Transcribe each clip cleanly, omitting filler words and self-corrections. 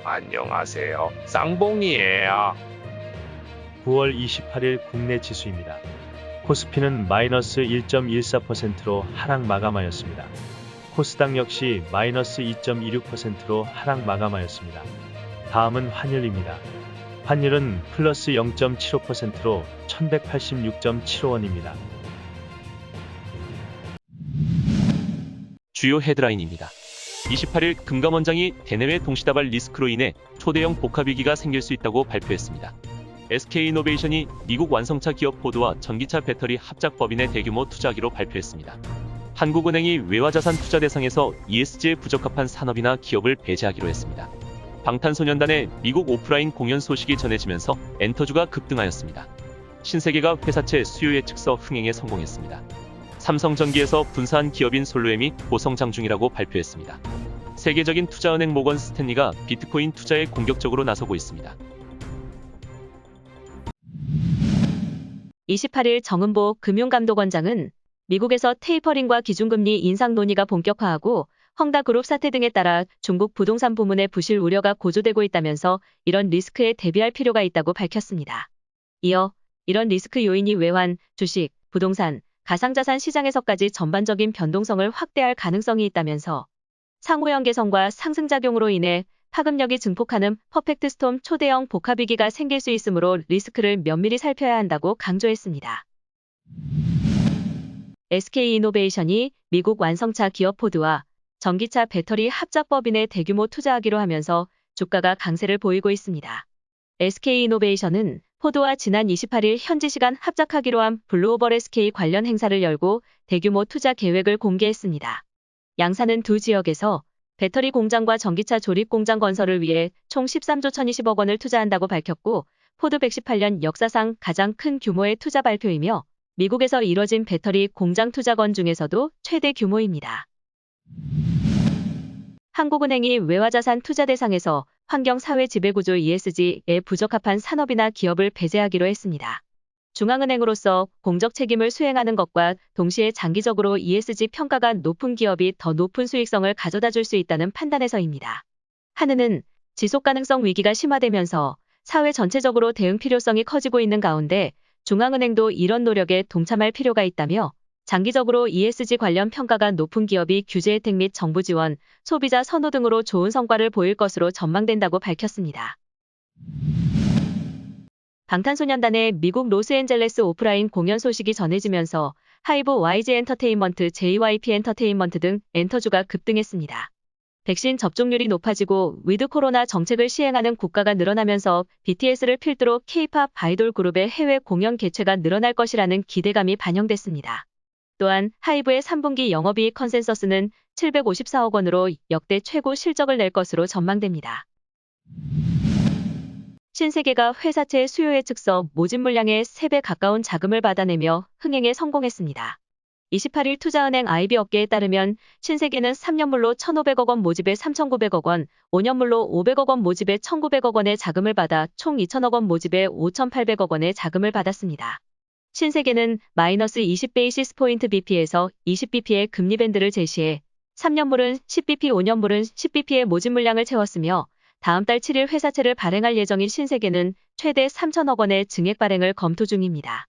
안녕하세요. 쌍봉이에요. 9월 28일 국내 지수입니다. 코스피는 마이너스 1.14%로 하락 마감하였습니다. 코스닥 역시 마이너스 2.26%로 하락 마감하였습니다. 다음은 환율입니다. 환율은 플러스 0.75%로 1186.75원입니다. 주요 헤드라인입니다. 28일 금감원장이 대내외 동시다발 리스크로 인해 초대형 복합위기가 생길 수 있다고 발표했습니다. SK이노베이션이 미국 완성차 기업 포드와 전기차 배터리 합작 법인에 대규모 투자하기로 발표했습니다. 한국은행이 외화자산 투자 대상에서 ESG에 부적합한 산업이나 기업을 배제하기로 했습니다. 방탄소년단의 미국 오프라인 공연 소식이 전해지면서 엔터주가 급등하였습니다. 신세계가 회사채 수요 예측서 흥행에 성공했습니다. 삼성전기에서 분사한 기업인 솔로엠이 보성장 중이라고 발표했습니다. 세계적인 투자은행 모건 스탠리가 비트코인 투자에 공격적으로 나서고 있습니다. 28일 정은보 금융감독원장은 미국에서 테이퍼링과 기준금리 인상 논의가 본격화하고 헝다그룹 사태 등에 따라 중국 부동산 부문의 부실 우려가 고조되고 있다면서 이런 리스크에 대비할 필요가 있다고 밝혔습니다. 이어 이런 리스크 요인이 외환, 주식, 부동산, 가상자산 시장에서까지 전반적인 변동성을 확대할 가능성이 있다면서 상호연계성과 상승작용으로 인해 파급력이 증폭하는 퍼펙트 스톰 초대형 복합위기가 생길 수 있으므로 리스크를 면밀히 살펴야 한다고 강조했습니다. SK이노베이션이 미국 완성차 기업 포드와 전기차 배터리 합작법인에 대규모 투자하기로 하면서 주가가 강세를 보이고 있습니다. SK이노베이션은 포드와 지난 28일 현지 시간 합작하기로 한 블루오벌 SK 관련 행사를 열고 대규모 투자 계획을 공개했습니다. 양사는 두 지역에서 배터리 공장과 전기차 조립 공장 건설을 위해 총 13조 1,020억 원을 투자한다고 밝혔고 포드 118년 역사상 가장 큰 규모의 투자 발표이며 미국에서 이뤄진 배터리 공장 투자건 중에서도 최대 규모입니다. 한국은행이 외화자산 투자 대상에서 환경사회 지배구조 ESG에 부적합한 산업이나 기업을 배제하기로 했습니다. 중앙은행으로서 공적 책임을 수행하는 것과 동시에 장기적으로 ESG 평가가 높은 기업이 더 높은 수익성을 가져다 줄 수 있다는 판단에서입니다. 한은은 지속가능성 위기가 심화되면서 사회 전체적으로 대응 필요성이 커지고 있는 가운데 중앙은행도 이런 노력에 동참할 필요가 있다며 장기적으로 ESG 관련 평가가 높은 기업이 규제 혜택 및 정부 지원, 소비자 선호 등으로 좋은 성과를 보일 것으로 전망된다고 밝혔습니다. 방탄소년단의 미국 로스앤젤레스 오프라인 공연 소식이 전해지면서 하이브 YG 엔터테인먼트, JYP 엔터테인먼트 등 엔터주가 급등했습니다. 백신 접종률이 높아지고 위드 코로나 정책을 시행하는 국가가 늘어나면서 BTS를 필두로 K-팝 아이돌 그룹의 해외 공연 개최가 늘어날 것이라는 기대감이 반영됐습니다. 또한 하이브의 3분기 영업이익 컨센서스는 754억 원으로 역대 최고 실적을 낼 것으로 전망됩니다. 신세계가 회사채 수요 예측서 모집 물량의 3배 가까운 자금을 받아내며 흥행에 성공했습니다. 28일 투자은행 IB 업계에 따르면 신세계는 3년물로 1,500억 원 모집에 3,900억 원, 5년물로 500억 원 모집에 1,900억 원의 자금을 받아 총 2,000억 원 모집에 5,800억 원의 자금을 받았습니다. 신세계는 마이너스 20베이시스 포인트 BP에서 20BP의 금리 밴드를 제시해 3년물은 10BP, 5년물은 10BP의 모집 물량을 채웠으며 다음 달 7일 회사채를 발행할 예정인 신세계는 최대 3,000억 원의 증액 발행을 검토 중입니다.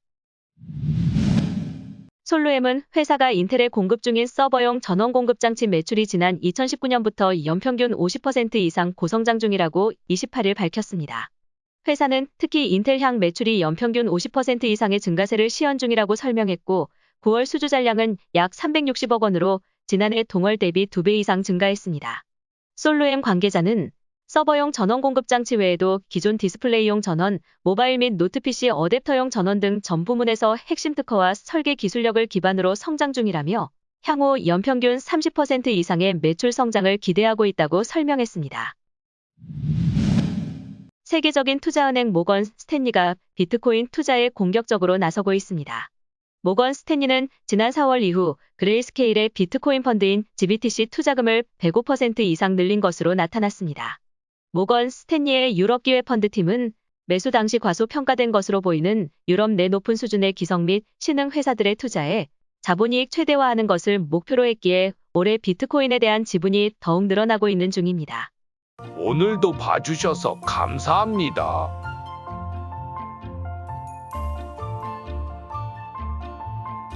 솔로엠은 회사가 인텔에 공급 중인 서버용 전원 공급 장치 매출이 지난 2019년부터 연평균 50% 이상 고성장 중이라고 28일 밝혔습니다. 회사는 특히 인텔향 매출이 연평균 50% 이상의 증가세를 시현 중이라고 설명했고 9월 수주 잔량은 약 360억 원으로 지난해 동월 대비 2배 이상 증가했습니다. 솔로엠 관계자는 서버용 전원 공급 장치 외에도 기존 디스플레이용 전원, 모바일 및 노트 PC 어댑터용 전원 등 전 부문에서 핵심 특허와 설계 기술력을 기반으로 성장 중이라며 향후 연평균 30% 이상의 매출 성장을 기대하고 있다고 설명했습니다. 세계적인 투자은행 모건 스탠리가 비트코인 투자에 공격적으로 나서고 있습니다. 모건 스탠리는 지난 4월 이후 그레이스케일의 비트코인 펀드인 GBTC 투자금을 105% 이상 늘린 것으로 나타났습니다. 모건 스탠리의 유럽 기회 펀드팀은 매수 당시 과소평가된 것으로 보이는 유럽 내 높은 수준의 기성 및 신흥 회사들의 투자에 자본이익 최대화하는 것을 목표로 했기에 올해 비트코인에 대한 지분이 더욱 늘어나고 있는 중입니다. 오늘도 봐주셔서 감사합니다.